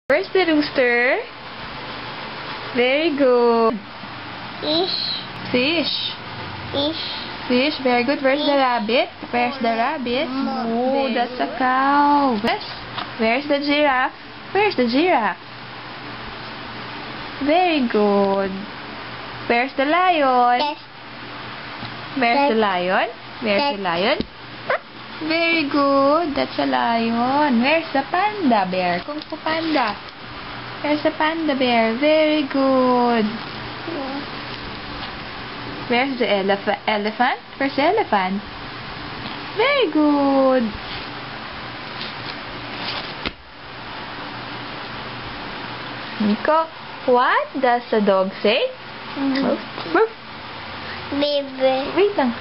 Where's the rooster? Very good. Fish. Fish. Fish. Fish. Very good. Where's the rabbit? Where's the rabbit? Oh, that's a cow. Where's the giraffe? Where's the giraffe? Very good. Where's the lion? Yes. Where's the lion? Where's the lion? Very good. That's a lion. Where's the panda bear? Kung Fu Panda. Where's the panda bear? Very good. Where's the elephant? Where's the elephant? Very good. Nico, what does a dog say? Woof. Baby. Wait lang.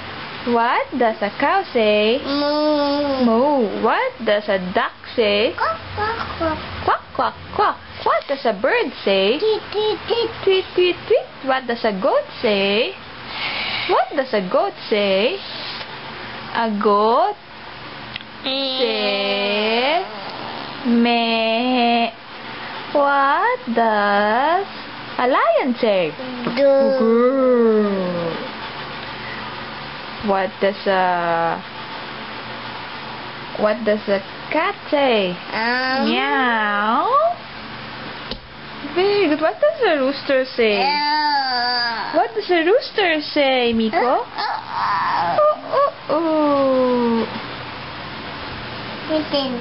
What does a cow say? Moo. Moo. What does a duck say? Quack, quack, quack. Quack, quack, quack. What does a bird say? Tweet, tweet, tweet. Tweet, tweet, tweet. What does a goat say? What does a goat say? A goat says meh. What does a lion say? Do. What does a cat say? Meow. Very good. What does a rooster say? What does a rooster say, Miko? Oh, oh, oh. Chicken.